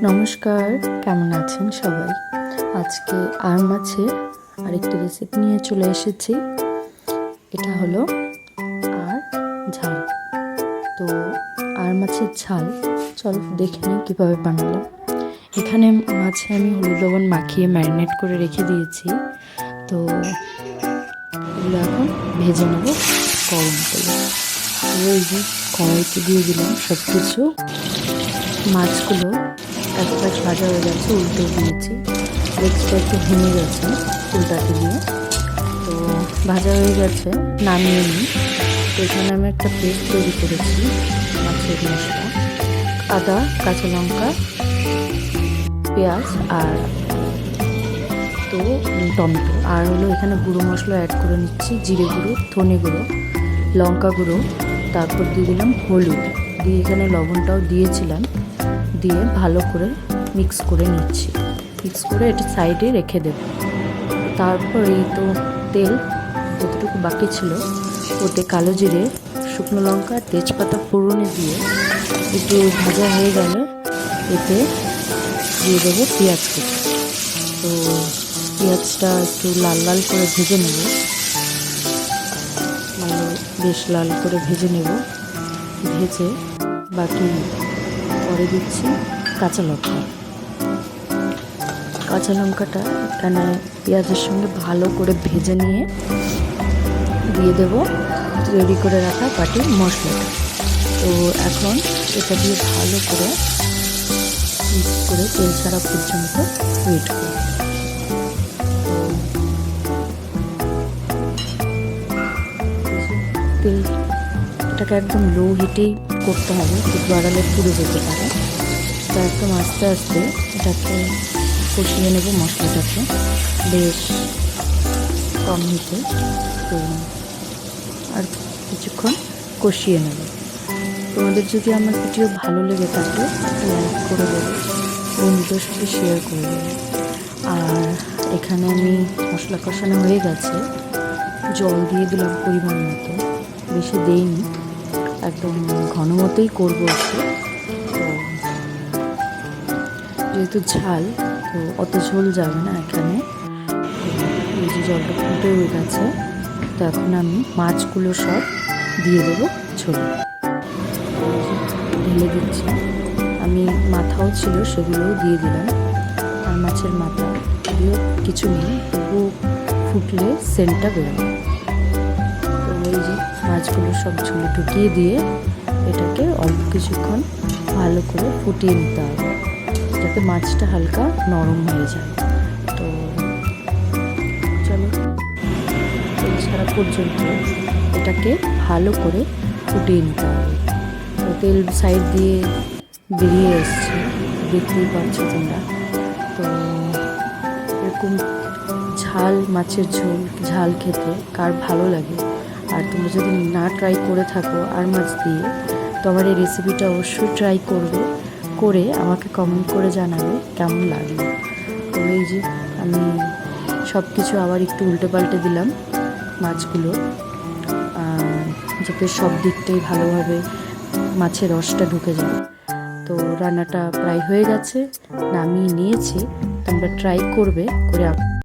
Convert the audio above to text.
নমস্কার, কেমন আছেন সবাই? আজকে আর মাছের আরেকটি রেসিপি নিয়ে চলে এসেছি। এটা হলো আর ঝাল। তো আর মাছের ঝাল চলো দেখে নিই কীভাবে বানালাম। এখানে মাছে আমি হলুদ লবণ মাখিয়ে ম্যারিনেট করে রেখে দিয়েছি। তো এগুলো এখন ভেজে নেব গরম করে। ওই যে কড়াইতে দিয়ে দিলাম সব কিছু। মাছগুলো এক পাশ ভাজা হয়ে গেছে, উল্টে দিয়েছি। লেগসটা একটু ভেঙে গেছে উল্টাতে দিয়ে। তো ভাজা হয়ে গেছে, নামিয়ে নিই। তো এখানে আমি একটা পেস্ট তৈরি করেছি মাছের মশলা, আদা, কাঁচা লঙ্কা, পেঁয়াজ আর তো টমেটো। আর হলো এখানে গুঁড়ো মশলা অ্যাড করে নিচ্ছি, জিরে গুঁড়ো, ধনে গুঁড়ো, লঙ্কা গুঁড়ো, তারপর দিয়ে দিলাম হলুদ, দিয়ে এখানে লবণটাও দিয়েছিলাম, দিয়ে ভালো করে মিক্স করে নিচ্ছি। মিক্স করে এটা সাইডে রেখে দেব। তারপর এই তো তেল যতটুকু বাকি ছিল ওতে কালো জিরে, শুকনো লঙ্কা, তেজপাতা ফোড়নে দিয়ে একটু ভাজা হয়ে গেলে এতে দিয়ে দেবো পেঁয়াজ কুচি। তো পেঁয়াজটা একটু লাল লাল করে ভেজে নেব, মানে বেশ লাল করে ভেজে নেব। ভেজে বাকি পরে দিচ্ছি কাঁচা লঙ্কা। কাঁচা লঙ্কাটা এখানে পেঁয়াজের সঙ্গে ভালো করে ভেজে নিয়ে দিয়ে দেব রেডি করে রাখা বাটির মশলাটা। তো এখন এটা দিয়ে ভালো করে মিক্স করে তেল ছাড়া পর্যন্ত ওয়েট করব। তেল এটাকে একদম লো হিটেই করতে হবে, খুব বাড়ালে পুড়ে যেতে পারে। তো একদম আস্তে আস্তে এটাকে কষিয়ে নেব, মশলাটাকে বেশ কম হিটে। তো আর কিছুক্ষণ কষিয়ে নেব। তোমাদের যদি আমার ভিডিও ভালো লেগে থাকে লাইক করে দেবে, বন্ধুদের সাথে শেয়ার করে দেবে। আর এখানে আমি মশলা কষানো হয়ে গেছে, জল দিয়ে দিলাম পরিমাণ মতো, বেশি দেইনি, একদম ঘন মতোই করবো একটু। তো যেহেতু ঝাল তো অত ঝোল যাবে না এখানে। এই যে জলটা ফুটে হয়ে গেছে, তো এখন আমি মাছগুলো সব দিয়ে দেবো ঝোলে। ঢেলে দিচ্ছি, আমি মাথাও ছিল সেগুলোও দিয়ে দিলাম। আর মাছের মাথা দিয়েও কিছু নেই, তবু ফুটলে সেন্টটা বেরোবে। তো এই যে মাছগুলো সব ঝোলে ঢুকিয়ে দিয়ে এটাকে অল্প কিছুক্ষণ ভালো করে ফুটিয়ে নিতে হবে, যাতে মাছটা হালকা নরম হয়ে যায়। তো চলো তেল ছাড়া পর্যন্ত এটাকে ভালো করে ফুটিয়ে নিতে হবে। তো তেল সাইড দিয়ে বেরিয়ে এসছে, দেখতেই পাচ্ছ তোমরা। তো এরকম ঝাল মাছের ঝোল, ঝাল খেতে কার ভালো লাগে? আর তোমরা যদি না ট্রাই করে থাকো আর মাছ দিয়ে, তো আমার এই রেসিপিটা অবশ্যই ট্রাই করবে, করে আমাকে কমেন্ট করে জানাবে কেমন লাগলো। তো এই যে আমি সব কিছু আবার একটু উল্টে পাল্টে দিলাম মাছগুলো, যাতে সব দিকটাই ভালোভাবে মাছের রসটা ঢুকে যায়। তো রান্নাটা প্রায় হয়ে গেছে, নামিয়ে নিয়েছি। তোমরা ট্রাই করবে করে